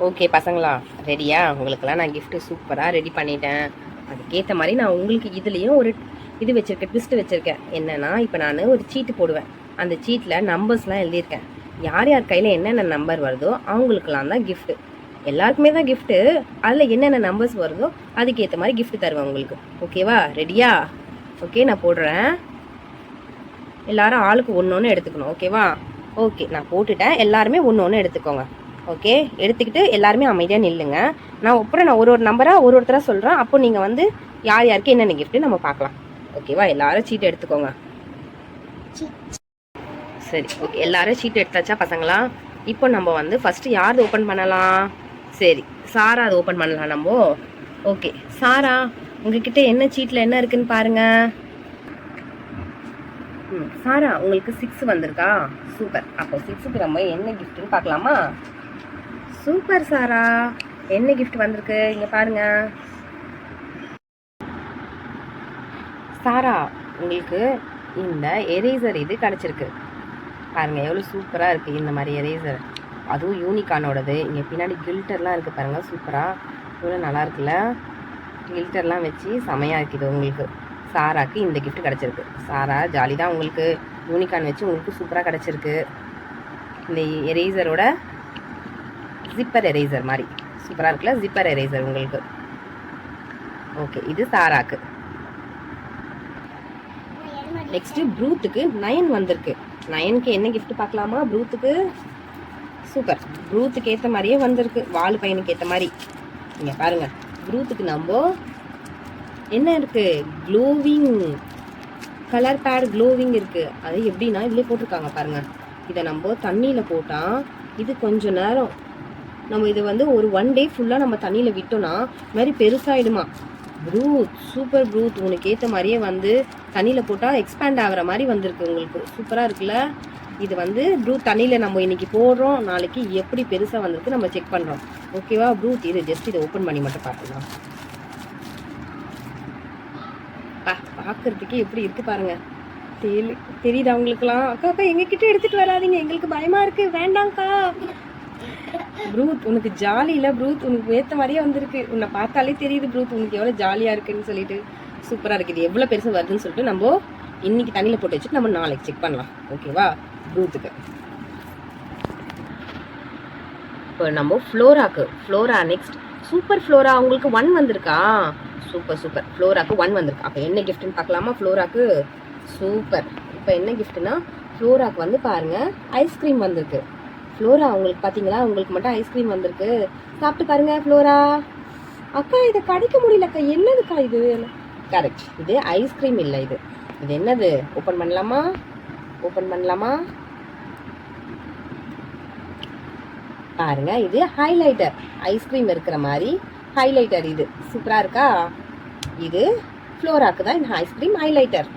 Okay பசங்களா, ரெடியா? உங்களுக்கெல்லாம் நான் கிஃப்ட்டு சூப்பராக ரெடி பண்ணிட்டேன். அதுக்கேற்ற மாதிரி நான் உங்களுக்கு இதுலேயும் ஒரு இது வச்சுருக்கேன், ட்விஸ்ட் வச்சுருக்கேன். என்னென்னா, இப்போ நான் ஒரு சீட்டு போடுவேன். அந்த சீட்டில் நம்பர்ஸ்லாம் எழுதியிருக்கேன். யார் யார் கையில் என்னென்ன நம்பர் வருதோ அவங்களுக்கெல்லாம் தான் கிஃப்ட்டு. எல்லாருக்குமே தான் கிஃப்ட்டு. அதில் என்னென்ன நம்பர்ஸ் வருதோ அதுக்கேற்ற மாதிரி கிஃப்ட் தருவேன் உங்களுக்கு. ஓகேவா? ரெடியா? ஓகே, நான் போடுறேன். எல்லாரும் ஆளுக்கு ஒன்று ஒன்று எடுத்துக்கணும். ஓகேவா? ஓகே, நான் போட்டுட்டேன். எல்லாருமே ஒன்று ஒன்று எடுத்துக்கோங்க. ஓகே, எடுத்துக்கிட்டு எல்லாருமே அமைதியாக நில்லுங்க. நான் ஒரு நம்பராக ஒருத்தராக சொல்கிறேன். அப்போ நீங்கள் வந்து யார் யாருக்கு என்னென்ன கிஃப்ட்டு நம்ம பார்க்கலாம். ஓகேவா? எல்லாரும் சீட்டு எடுத்துக்கோங்க. சரி, ஓகே, எல்லாரும் சீட்டு எடுத்தாச்சா பசங்களா? இப்போ நம்ம வந்து ஃபஸ்ட்டு யார் ஓப்பன் பண்ணலாம்? சரி, சாரா அது ஓப்பன் பண்ணலாம் நம்ம. ஓகே சாரா, உங்ககிட்ட என்ன சீட்டில் என்ன இருக்குன்னு பாருங்க. சாரா, உங்களுக்கு 6 வந்திருக்கா? சூப்பர். அப்போ 6க்கு நம்ம என்ன கிஃப்ட்டுன்னு பார்க்கலாமா? சூப்பர் சாரா, என்ன கிஃப்ட் வந்திருக்கு இங்க பாருங்க. சாரா, உங்களுக்கு இந்த எரேசர் இது கிடச்சிருக்கு பாருங்க. எவ்வளோ சூப்பராக இருக்குது இந்த மாதிரி எரேசர். அதுவும் யூனிகானோடது. இங்கே பின்னாடி கில்டர்லாம் இருக்குது பாருங்கள். சூப்பராக எவ்வளோ நல்லா இருக்குல்ல. கில்டர்லாம் வச்சு செமையாக இருக்குது உங்களுக்கு. சாராக்கு இந்த கிஃப்ட் கிடச்சிருக்கு. சாரா ஜாலி தான். உங்களுக்கு யூனிகான் வச்சு உங்களுக்கு சூப்பராக கிடச்சிருக்கு. இந்த எரேசரோட ஜிப்பர் எரேசர் மாதிரி சூப்பராக இருக்குல்ல. ஜிப்பர் எரேசர் உங்களுக்கு. ஓகே, இது சாராக்கு. நெக்ஸ்ட்டு ப்ரூத்துக்கு 9 வந்திருக்கு. 9க்கு என்ன கிஃப்ட் பார்க்கலாமா? ப்ரூத்துக்கு சூப்பர். ப்ரூத்துக்கு ஏற்ற மாதிரியே வந்திருக்கு. வால் பையனுக்கு ஏற்ற மாதிரி. இங்கே பாருங்கள், ப்ரூத்துக்கு நம்ம என்ன இருக்குது? க்ளோவிங் கலர் பேட் க்ளோவிங் இருக்குது. அது எப்படின்னா இதிலே போட்டிருக்காங்க பாருங்கள். இதை நம்ம தண்ணியில் போட்டால் இது கொஞ்சம் நேரம் நம்ம இது வந்து ஒரு 1 டே ஃபுல்லாக நம்ம தண்ணியில் விட்டோன்னா இது மாதிரி பெருசாகிடுமா. ப்ரூத் சூப்பர். ப்ரூத் உனக்கு ஏற்ற மாதிரியே வந்து தண்ணியில் போட்டால் எக்ஸ்பேண்ட் ஆகிற மாதிரி வந்திருக்கு உங்களுக்கு. சூப்பராக இருக்குல்ல. இது வந்து ப்ரூத் தண்ணியில் நம்ம இன்றைக்கி போடுறோம், நாளைக்கு எப்படி பெருசாக வந்திருக்கு நம்ம செக் பண்ணுறோம். ஓகேவா? ப்ரூத் இது ஜஸ்ட் இதை ஓப்பன் பண்ணி மட்டும் பார்க்கலாம். பார்க்குறதுக்கு எப்படி இருக்குது பாருங்கள். தெரியுது அவங்களுக்குலாம். அக்கா அக்கா எங்ககிட்ட எடுத்துகிட்டு வராதிங்க, எங்களுக்கு பயமாக இருக்குது, வேண்டாங்க்கா. ப்ரூத் உனக்கு ஜாலி இல்லை? ப்ரூத் உனக்கு ஏற்ற மாதிரியே வந்திருக்கு. உன்னை பார்த்தாலே தெரியுது ப்ரூத் உனக்கு எவ்வளோ ஜாலியாக இருக்குன்னு சொல்லிட்டு. சூப்பராக இருக்குது. எவ்வளோ பெருசாக வருதுன்னு சொல்லிட்டு நம்ம இன்னைக்கு தண்ணியில் போட்டு வச்சுட்டு நம்ம நாளைக்கு செக் பண்ணலாம். ஓகேவா? ப்ரூத்துக்கு இப்போ நம்ம ஃப்ளோரா நெக்ஸ்ட். சூப்பர் ஃப்ளோரா, உங்களுக்கு 1 வந்திருக்கா? Super super. ஃப்ளோராக்கு 1 வந்திருக்கு. அப்போ என்ன கிஃப்ட்னு பார்க்கலாமா? ஃப்ளோராக்கு சூப்பர். இப்போ என்ன கிஃப்ட்னா ஃப்ளோராக்கு வந்து பாருங்கள் ஐஸ்கிரீம் வந்திருக்கு. ஃப்ளோரா, உங்களுக்கு பார்த்தீங்களா? உங்களுக்கு மட்டும் ஐஸ்கிரீம் வந்திருக்கு. சாப்பிட்டு பாருங்க ஃப்ளோரா. அக்கா இதை கடிக்க முடியலக்கா, என்னதுக்கா இது? கரெக்ட், இது ஐஸ்கிரீம் இல்லை. இது இது என்னது? ஓப்பன் பண்ணலாமா? ஓப்பன் பண்ணலாமா? பாருங்க, இது ஹைலைட்டர். ஐஸ்கிரீம் இருக்கிற மாதிரி ஹைலைட்டர். இது சூப்பராக இருக்கா? இது ஃப்ளோராக்கு தான் இந்த ஐஸ்கிரீம் ஹைலைட்டர்.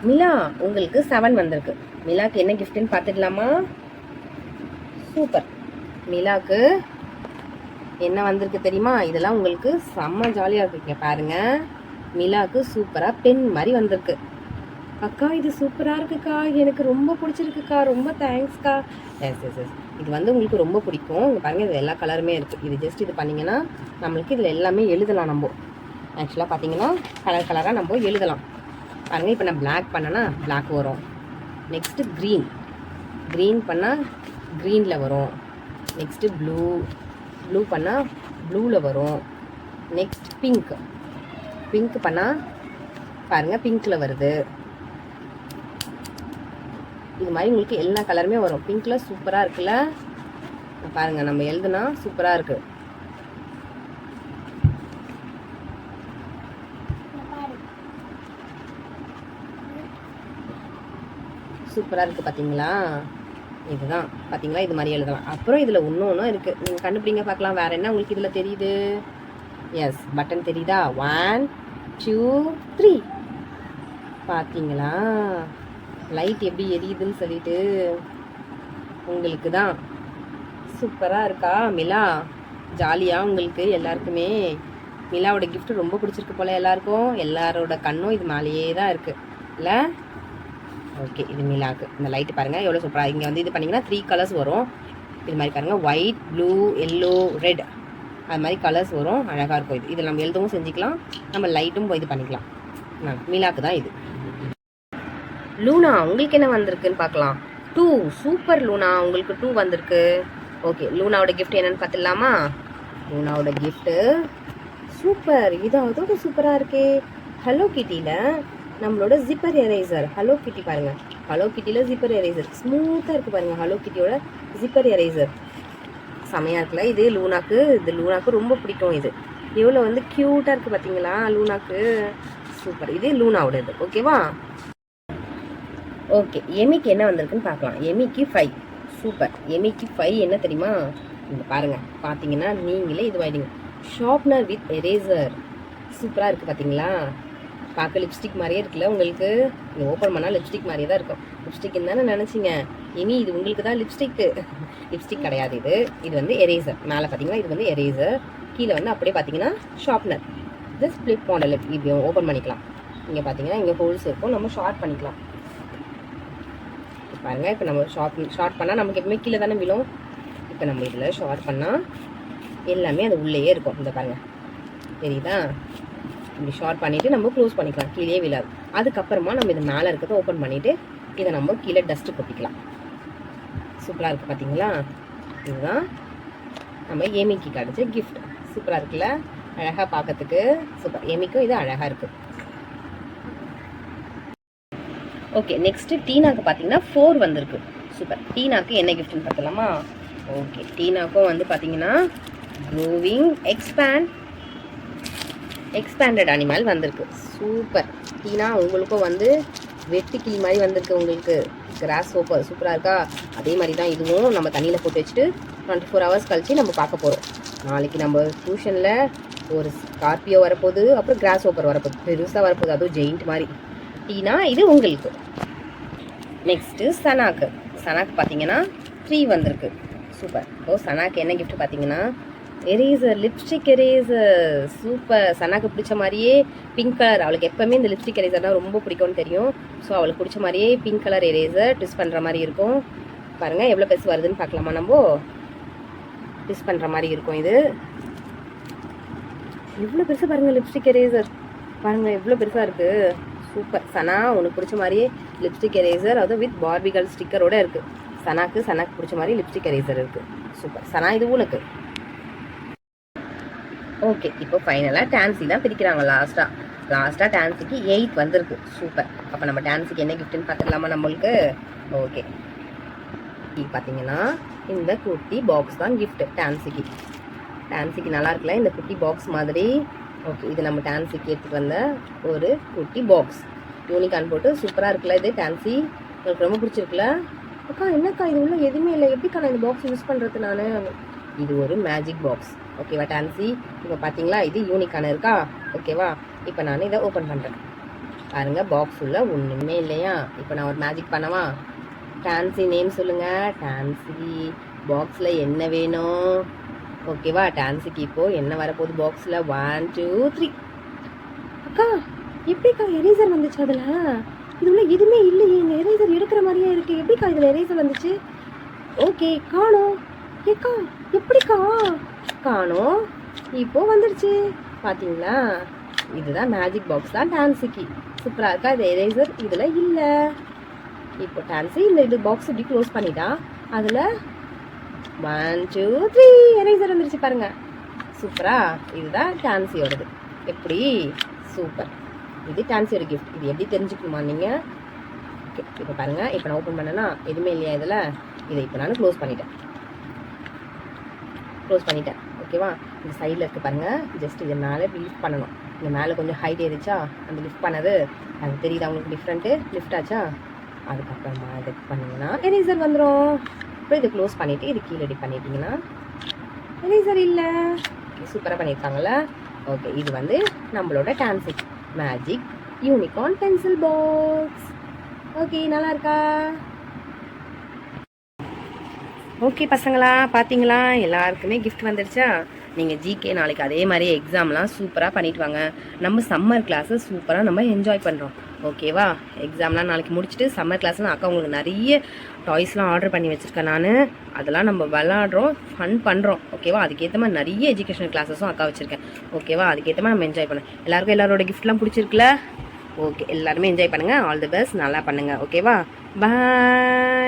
மிலா, உங்களுக்கு 7 வந்திருக்கு. மிலாக்கு என்ன கிஃப்ட்னு பார்த்துக்கலாமா? சூப்பர். மிலாக்கு என்ன வந்திருக்கு தெரியுமா? இதெல்லாம் உங்களுக்கு செம்ம ஜாலியாக இருக்குங்க பாருங்க. மிலாக்கு சூப்பராக பென் மாதிரி வந்திருக்கு. அக்கா இது சூப்பராக இருக்குக்கா, எனக்கு ரொம்ப பிடிச்சிருக்குக்கா, ரொம்ப தேங்க்ஸ்க்கா. எஸ் எஸ் எஸ், இது வந்து உங்களுக்கு ரொம்ப பிடிக்கும். இங்கே பாருங்கள், இது எல்லா கலருமே இருக்குது. இது ஜஸ்ட் இது பண்ணிங்கன்னா நம்மளுக்கு இதில் எல்லாமே எழுதலாம். நம்ம ஆக்சுவலாக பார்த்தீங்கன்னா கலர் கலராக நம்ம எழுதலாம் பாருங்கள். இப்போ நான் பிளாக் பண்ணேன்னா பிளாக் வரும். நெக்ஸ்ட்டு க்ரீன் பண்ணால் க்ரீனில் வரும். நெக்ஸ்ட்டு ப்ளூ பண்ணால் ப்ளூவில் வரும். நெக்ஸ்ட் பிங்க் பண்ணால் பாருங்கள் பிங்க்கில் வருது. இது மாதிரி உங்களுக்கு எல்லா கலருமே வரும். பிங்க்கில் சூப்பராக இருக்குல்ல. பாருங்கள், நம்ம எழுதுனா சூப்பராக இருக்குது. சூப்பராக இருக்குது பார்த்தீங்களா? இதுதான் பார்த்தீங்களா? இது மாதிரி எழுதலாம். அப்புறம் இதில் இன்னொன்றும் இருக்குது, நீங்கள் கண்டுபிடிங்க பார்க்கலாம். வேறு என்ன உங்களுக்கு இதில் தெரியுது? எஸ், பட்டன் தெரியுதா? 1 2 3 பார்த்தீங்களா? லைட் எப்படி எரியுதுன்னு சொல்லிட்டு உங்களுக்கு தான். சூப்பராக இருக்கா மிலா? ஜாலியாக உங்களுக்கு எல்லாருக்குமே மிலாவோட கிஃப்ட் ரொம்ப பிடிச்சிருக்கு போல் எல்லாருக்கும். எல்லாரோட கண்ணும் இது மேலேயே தான் இருக்குது இல்லை? ஓகே, இது மிலாக்கு. இந்த லைட்டு பாருங்கள் எவ்வளோ சூப்பராக. இங்கே வந்து இது பண்ணிங்கன்னா 3 கலர்ஸ் வரும். இது மாதிரி பாருங்கள், ஒயிட், ப்ளூ, எல்லோ, ரெட், அது மாதிரி கலர்ஸ் வரும். அழகாக இருக்கும். இது நம்ம எழுதவும் செஞ்சுக்கலாம், நம்ம லைட்டும் இது பண்ணிக்கலாம். மிலாக்கு தான் இது. லூனா உங்களுக்கு என்ன வந்திருக்குன்னு பார்க்கலாம். 2 சூப்பர் லூனா, உங்களுக்கு 2 வந்திருக்கு. ஓகே, லூனாவோட கிஃப்ட் என்னென்னு பார்த்துடலாமா? லூனாவோட கிஃப்ட்டு சூப்பர். இது அதோட சூப்பராக இருக்கே. ஹலோ கிட்டியில் நம்மளோட ஜிப்பர் எரேசர். ஹலோ கிட்டி பாருங்கள், ஹலோ கிட்டியில் ஜிப்பர் எரேசர் ஸ்மூத்தாக இருக்குது பாருங்கள். ஹலோ கிட்டியோட ஜிப்பர் எரேசர் செமையாக இருக்குல்ல. இது லூனாக்கு ரொம்ப பிடிக்கும். இது எவ்வளோ வந்து க்யூட்டாக இருக்குது பார்த்தீங்களா லூனாக்கு. சூப்பர். இது லூனாவோட இது. ஓகேவா? ஓகே, எமிக்கு என்ன வந்திருக்குன்னு பார்க்கலாம். எமிக்கு 5 சூப்பர். எமிக்கு 5 என்ன தெரியுமா? இங்கே பாருங்கள், பார்த்தீங்கன்னா நீங்களே இதுவாகிடுங்க. ஷார்ப்னர் வித் எரேசர் சூப்பராக இருக்குது பார்த்தீங்களா. பார்க்க லிப்ஸ்டிக் மாதிரியே இருக்குல்ல உங்களுக்கு. நீங்கள் ஓப்பன் பண்ணால் லிப்ஸ்டிக் மாதிரியே தான் இருக்கும். லிப்ஸ்டிக்னு தானே நினச்சிங்க. இனி இது உங்களுக்கு தான் லிப்ஸ்டிக் கிடையாது. இது வந்து எரேசர். மேலே பார்த்தீங்கன்னா இது வந்து எரேசர், கீழே வந்து அப்படியே பார்த்தீங்கன்னா ஷார்ப்னர். இது ஸ்ப்ளிட் மாடல். இப்படி ஓப்பன் பண்ணிக்கலாம். இங்கே பார்த்தீங்கன்னா இங்கே ஹோல்ஸ் இருக்கும், நம்ம ஷார்ட் பண்ணிக்கலாம். பாருங்கள், இப்போ நம்ம ஷார்ட் பண்ணால் நமக்கு எப்பவுமே கீழே தானே விழும். இப்போ நம்ம இதில் ஷார்ட் பண்ணால் எல்லாமே அது உள்ளேயே இருக்கும். இந்த பாருங்கள், தெரியுதா? இப்படி ஷார்ட் பண்ணிவிட்டு நம்ம க்ளோஸ் பண்ணிக்கலாம், கீழே விழாது. அதுக்கப்புறமா நம்ம இது மேலே இருக்கிறத ஓப்பன் பண்ணிவிட்டு இதை நம்ம கீழே டஸ்ட்டு கொட்டிக்கலாம். சூப்பராக இருக்குது பார்த்தீங்களா. இதுதான் நம்ம ஏமிக்கு கிடச்ச கிஃப்ட். சூப்பராக இருக்குல்ல, அழகாக பார்க்கறதுக்கு. சூப்பர். ஏமிக்கும் இது அழகாக இருக்குது. ஓகே, நெக்ஸ்ட்டு டீனாக்கு பார்த்தீங்கன்னா 4 வந்திருக்கு. சூப்பர். டீனாக்கு என்ன கிஃப்ட்னு பார்க்கலாமா? ஓகே, டீனாக்கும் வந்து பார்த்தீங்கன்னா க்ரோவிங் எக்ஸ்பேண்டட் அனிமல் வந்திருக்கு. சூப்பர். டீனா உங்களுக்கும் வந்து வெட்டுக்கிளி மாதிரி வந்திருக்கு. உங்களுக்கு கிராஸ் ஹோப்பர் சூப்பராக இருக்கா? அதே மாதிரி தான் இதுவும் நம்ம தண்ணியில் போட்டு வச்சுட்டு 24 ஹவர்ஸ் கழிச்சு நம்ம பார்க்க போகிறோம். நாளைக்கு நம்ம டியூஷனில் ஒரு ஸ்கார்பியோ வரப்போகுது, அப்புறம் கிராஸ் ஹோப்பர் வரப்போகுது, பெருசாக வரப்போகுது, அதுவும் ஜெயிண்ட் மாதிரி. டீனா இது உங்களுக்கு. நெக்ஸ்ட்டு சனாக்கு பார்த்தீங்கன்னா 3 வந்திருக்கு. சூப்பர். சனாக்கு என்ன கிஃப்ட் பார்த்தீங்கன்னா எரேசர், லிப்ஸ்டிக் எரேசர். சூப்பர். சனாக்கு பிடிச்ச மாதிரியே பிங்க் கலர். அவளுக்கு எப்போவுமே இந்த லிப்ஸ்டிக் எரேசர் தான் ரொம்ப பிடிக்கும்னு தெரியும். ஸோ அவளுக்கு பிடிச்ச மாதிரியே பிங்க் கலர் எரேசர் ட்விஸ்ட் பண்ணுற மாதிரி இருக்கும். பாருங்கள் எவ்வளோ பெருசு வருதுன்னு பார்க்கலாமா? நம்ம ட்விஸ்ட் பண்ணுற மாதிரி இருக்கும். இது எவ்வளோ பெருசு பாருங்கள். லிப்ஸ்டிக் எரேசர் பாருங்கள் எவ்வளோ பெருசாக இருக்குது. சூப்பர். சனா உனக்கு பிடிச்ச மாதிரியே லிப்ஸ்டிக் எரேசர், அதுவும் வித் பார்பிகள் ஸ்டிக்கரோட இருக்குது. சனாக்கு பிடிச்ச மாதிரி லிப்ஸ்டிக் எரேசர் இருக்குது. சூப்பர். சனா இது உனக்கு. ஓகே, இப்போ ஃபைனலாக டான்ஸி தான் பிரிக்கிறாங்க. லாஸ்ட்டாக டான்ஸிக்கு 8 வந்திருக்கு. சூப்பர். அப்போ நம்ம டான்ஸிக்கு என்ன கிஃப்ட்டுன்னு பார்த்துக்கலாமா நம்மளுக்கு? ஓகே, பார்த்தீங்கன்னா இந்த குட்டி பாக்ஸ் தான் கிஃப்ட் டான்ஸிக்கு நல்லா இருக்குல்ல இந்த குட்டி பாக்ஸ் மாதிரி. ஓகே, இது நம்ம டான்ஸிக்கு எடுத்துகிட்டு வந்த ஒரு குட்டி பாக்ஸ். யூனிகார்ன் போட்டு சூப்பராக இருக்குல்ல இது டான்ஸி. உங்களுக்கு ரொம்ப பிடிச்சிருக்குல்ல? அக்கா என்னக்கா இது உள்ள எதுவுமே இல்லை, எப்படிக்கா நான் இந்த பாக்ஸ் யூஸ் பண்ணுறது? நான் இது ஒரு மேஜிக் பாக்ஸ். ஓகேவா டான்ஸி? இப்போ பார்த்தீங்களா இது யூனிகார்ன் இருக்கா? ஓகேவா? இப்போ நான் இதை ஓப்பன் பண்ணுறேன். பாருங்கள், பாக்ஸ் உள்ள ஒன்றுமே இல்லையா? இப்போ நான் ஒரு மேஜிக் பண்ணவா? டான்ஸி நேம் சொல்லுங்கள். டான்ஸி பாக்ஸில் என்ன வேணும்? ஓகேவா? டான்ஸுக்கு இப்போது என்ன வரப்போகுது பாக்ஸில்? 1 2 3. அக்கா எப்படிக்கா எரேசர் வந்துச்சு? அதில் இதுல எதுவுமே இல்லையே. இந்த எரேசர் எடுக்கிற மாதிரியே இருக்குது. எப்படிக்கா இதில் எரேசர் வந்துச்சு? ஓகே, காணோம். ஏக்கா எப்படிக்கா காணோம்? இப்போது வந்துடுச்சு பார்த்தீங்களா? இதுதான் மேஜிக் பாக்ஸ் தான் டான்ஸுக்கு. சூப்பராக இருக்கா? இது எரேசர் இதில் இல்லை. இப்போ டான்ஸு இது பாக்ஸ் இப்படி க்ளோஸ் பண்ணிட்டா அதில் 1 2 3 எரேசர் வந்துருச்சு பாருங்கள். சூப்பரா? இதுதான் டான்ஸியோடது. எப்படி? சூப்பர். இது டான்ஸியோட கிஃப்ட். இது எப்படி தெரிஞ்சுக்கணுமா நீங்கள்? ஓகே, இப்போ பாருங்கள். இப்போ நான் ஓப்பன் பண்ணேன்னா எதுவுமே இல்லையா இதில்? இதை இப்போ நான் க்ளோஸ் பண்ணிட்டேன். ஓகேவா? இந்த சைடில் இருக்குது பாருங்கள். ஜஸ்ட் இதை மேலே லிஃப்ட் பண்ணணும். இந்த மேலே கொஞ்சம் ஹைட் ஏறிச்சா அந்த லிஃப்ட் பண்ணது அது தெரியுதா உங்களுக்கு? டிஃப்ரெண்ட்டு லிஃப்ட் ஆச்சா? அதுக்கப்புறமா இது பண்ணிங்கன்னா எரேசர் வந்துடும். அப்புறம் இதை க்ளோஸ் பண்ணிவிட்டு இது கீழே இப்படி பண்ணிட்டீங்கன்னா எரேசர் இல்லை. சூப்பராக பண்ணியிருக்காங்கல்ல? ஓகே, இது வந்து நம்மளோட டான்ஸிக் magic unicorn pencil box. Okay, நல்லா இருக்கா? ஓகே பசங்களா, பார்த்தீங்களா? எல்லாருக்குமே கிஃப்ட் வந்துடுச்சா? நீங்கள் ஜிகே நாளைக்கு அதே மாதிரி எக்ஸாம்லாம் சூப்பராக பண்ணிட்டு வாங்க. நம்ம சம்மர் கிளாஸை சூப்பராக நம்ம என்ஜாய் பண்ணுறோம். ஓகேவா? எக்ஸாம்லாம் நாளைக்கு முடிச்சுட்டு சம்மர் கிளாஸ்லாம் அக்கா உங்களுக்கு நிறைய டாய்ஸ்லாம் ஆர்டர் பண்ணி வச்சுருக்கேன் நான். அதெல்லாம் நம்ம விளாட்றோம், ஃபன் பண்ணுறோம். ஓகேவா? அதுக்கேற்ற மாதிரி நிறைய எஜுகேஷனல் கிளாஸஸும் அக்கா வச்சுருக்கேன். ஓகேவா? அதுக்கேற்ற மாதிரி நம்ம என்ஜாய் பண்ணோம். எல்லாருக்கும் எல்லாரோட கிஃப்ட்லாம் பிடிச்சிருக்குல்ல? ஓகே, எல்லாருமே என்ஜாய் பண்ணுங்கள். All the best. நல்லா பண்ணுங்கள். ஓகேவா? பாய்.